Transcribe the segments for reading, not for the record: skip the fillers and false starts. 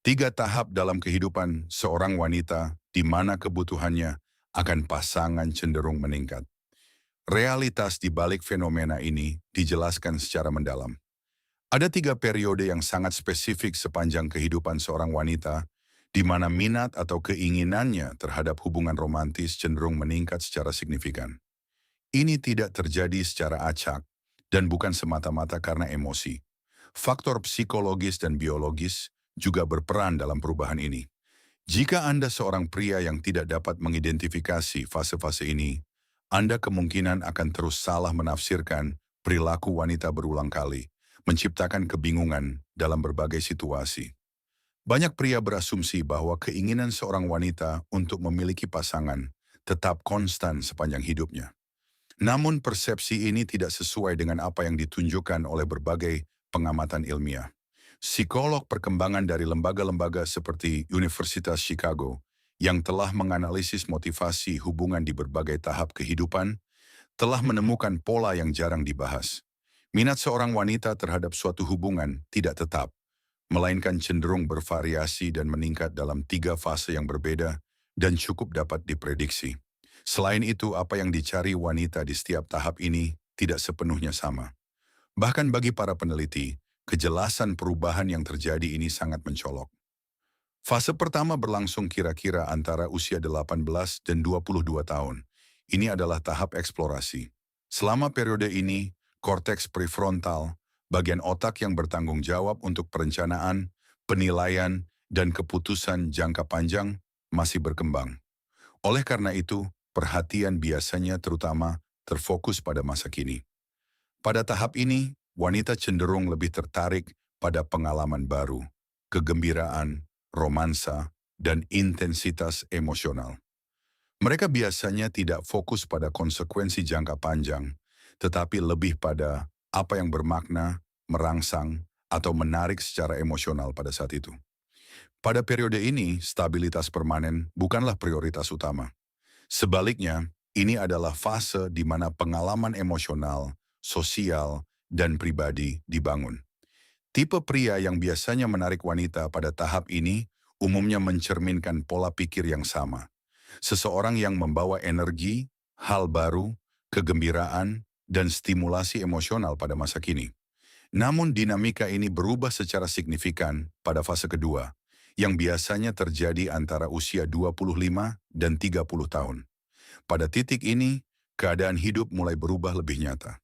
Tiga tahap dalam kehidupan seorang wanita di mana kebutuhannya akan pasangan cenderung meningkat. Realitas di balik fenomena ini dijelaskan secara mendalam. Ada tiga periode yang sangat spesifik sepanjang kehidupan seorang wanita, di mana minat atau keinginannya terhadap hubungan romantis cenderung meningkat secara signifikan. Ini tidak terjadi secara acak dan bukan semata-mata karena emosi. Faktor psikologis dan biologis juga berperan dalam perubahan ini. Jika Anda seorang pria yang tidak dapat mengidentifikasi fase-fase ini, Anda kemungkinan akan terus salah menafsirkan perilaku wanita berulang kali, menciptakan kebingungan dalam berbagai situasi. Banyak pria berasumsi bahwa keinginan seorang wanita untuk memiliki pasangan tetap konstan sepanjang hidupnya. Namun persepsi ini tidak sesuai dengan apa yang ditunjukkan oleh berbagai pengamatan ilmiah. Psikolog perkembangan dari lembaga-lembaga seperti Universitas Chicago yang telah menganalisis motivasi hubungan di berbagai tahap kehidupan telah menemukan pola yang jarang dibahas. Minat seorang wanita terhadap suatu hubungan tidak tetap, melainkan cenderung bervariasi dan meningkat dalam tiga fase yang berbeda dan cukup dapat diprediksi. Selain itu, apa yang dicari wanita di setiap tahap ini tidak sepenuhnya sama. Bahkan bagi para peneliti, kejelasan perubahan yang terjadi ini sangat mencolok. Fase pertama berlangsung kira-kira antara usia 18 dan 22 tahun. Ini adalah tahap eksplorasi. Selama periode ini, korteks prefrontal, bagian otak yang bertanggung jawab untuk perencanaan, penilaian, dan keputusan jangka panjang masih berkembang. Oleh karena itu, perhatian biasanya terutama terfokus pada masa kini. Pada tahap ini, wanita cenderung lebih tertarik pada pengalaman baru, kegembiraan, romansa, dan intensitas emosional. Mereka biasanya tidak fokus pada konsekuensi jangka panjang, tetapi lebih pada apa yang bermakna, merangsang, atau menarik secara emosional pada saat itu. Pada periode ini, stabilitas permanen bukanlah prioritas utama. Sebaliknya, ini adalah fase di mana pengalaman emosional, sosial, dan pribadi dibangun. Tipe pria yang biasanya menarik wanita pada tahap ini umumnya mencerminkan pola pikir yang sama. Seseorang yang membawa energi, hal baru, kegembiraan, dan stimulasi emosional pada masa kini. Namun dinamika ini berubah secara signifikan pada fase kedua, yang biasanya terjadi antara usia 25 dan 30 tahun. Pada titik ini, keadaan hidup mulai berubah lebih nyata.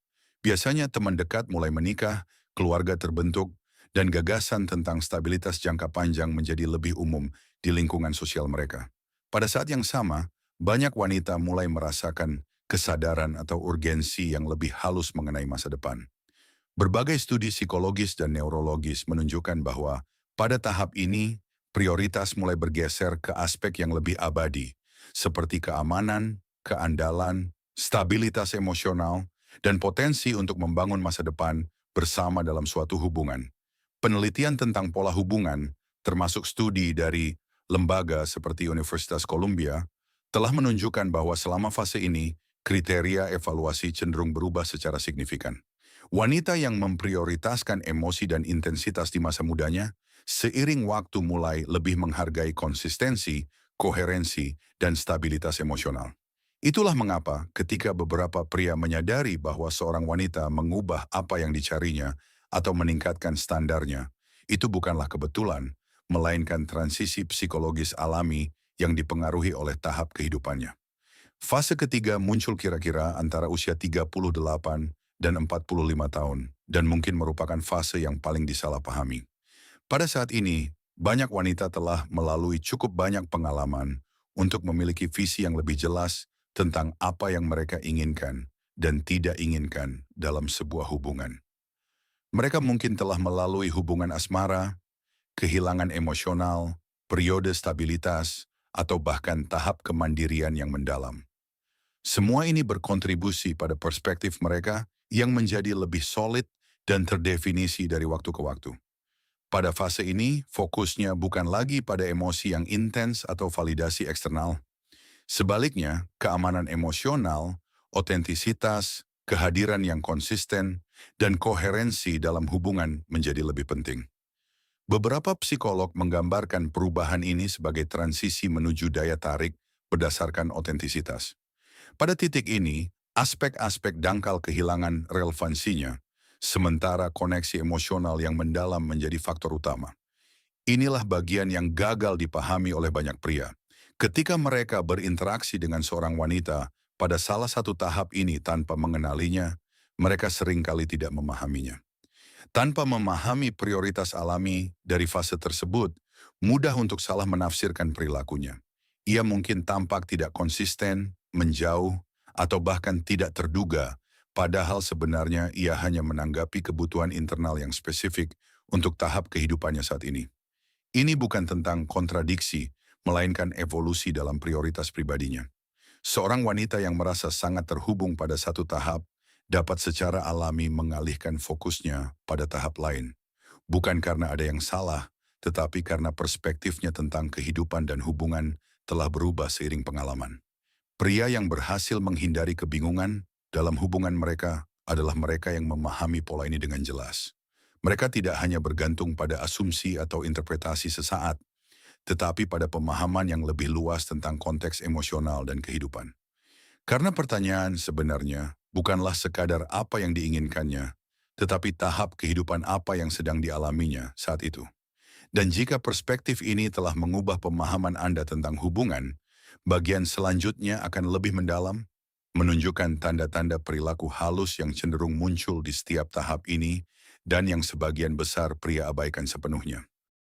Biasanya teman dekat mulai menikah, keluarga terbentuk, dan gagasan tentang stabilitas jangka panjang menjadi lebih umum di lingkungan sosial mereka. Pada saat yang sama, banyak wanita mulai merasakan kesadaran atau urgensi yang lebih halus mengenai masa depan. Berbagai studi psikologis dan neurologis menunjukkan bahwa pada tahap ini, prioritas mulai bergeser ke aspek yang lebih abadi, seperti keamanan, keandalan, stabilitas emosional, dan potensi untuk membangun masa depan bersama dalam suatu hubungan. Penelitian tentang pola hubungan, termasuk studi dari lembaga seperti Universitas Columbia, telah menunjukkan bahwa selama fase ini, kriteria evaluasi cenderung berubah secara signifikan. Wanita yang memprioritaskan emosi dan intensitas di masa mudanya, seiring waktu mulai lebih menghargai konsistensi, koherensi, dan stabilitas emosional. Itulah mengapa ketika beberapa pria menyadari bahwa seorang wanita mengubah apa yang dicarinya atau meningkatkan standarnya, itu bukanlah kebetulan, melainkan transisi psikologis alami yang dipengaruhi oleh tahap kehidupannya. Fase ketiga muncul kira-kira antara usia 38 dan 45 tahun, dan mungkin merupakan fase yang paling disalahpahami. Pada saat ini, banyak wanita telah melalui cukup banyak pengalaman untuk memiliki visi yang lebih jelas tentang apa yang mereka inginkan dan tidak inginkan dalam sebuah hubungan. Mereka mungkin telah melalui hubungan asmara, kehilangan emosional, periode stabilitas, atau bahkan tahap kemandirian yang mendalam. Semua ini berkontribusi pada perspektif mereka yang menjadi lebih solid dan terdefinisi dari waktu ke waktu. Pada fase ini, fokusnya bukan lagi pada emosi yang intens atau validasi eksternal. Sebaliknya, keamanan emosional, otentisitas, kehadiran yang konsisten, dan koherensi dalam hubungan menjadi lebih penting. Beberapa psikolog menggambarkan perubahan ini sebagai transisi menuju daya tarik berdasarkan otentisitas. Pada titik ini, aspek-aspek dangkal kehilangan relevansinya, sementara koneksi emosional yang mendalam menjadi faktor utama. Inilah bagian yang gagal dipahami oleh banyak pria. Ketika mereka berinteraksi dengan seorang wanita, pada salah satu tahap ini tanpa mengenalinya, mereka seringkali tidak memahaminya. Tanpa memahami prioritas alami dari fase tersebut, mudah untuk salah menafsirkan perilakunya. Ia mungkin tampak tidak konsisten, menjauh, atau bahkan tidak terduga, padahal sebenarnya ia hanya menanggapi kebutuhan internal yang spesifik untuk tahap kehidupannya saat ini. Ini bukan tentang kontradiksi, melainkan evolusi dalam prioritas pribadinya. Seorang wanita yang merasa sangat terhubung pada satu tahap dapat secara alami mengalihkan fokusnya pada tahap lain. Bukan karena ada yang salah, tetapi karena perspektifnya tentang kehidupan dan hubungan telah berubah seiring pengalaman. Pria yang berhasil menghindari kebingungan dalam hubungan mereka adalah mereka yang memahami pola ini dengan jelas. Mereka tidak hanya bergantung pada asumsi atau interpretasi sesaat, tetapi pada pemahaman yang lebih luas tentang konteks emosional dan kehidupan. Karena pertanyaan sebenarnya bukanlah sekadar apa yang diinginkannya, tetapi tahap kehidupan apa yang sedang dialaminya saat itu. Dan jika perspektif ini telah mengubah pemahaman Anda tentang hubungan, bagian selanjutnya akan lebih mendalam, menunjukkan tanda-tanda perilaku halus yang cenderung muncul di setiap tahap ini dan yang sebagian besar pria abaikan sepenuhnya.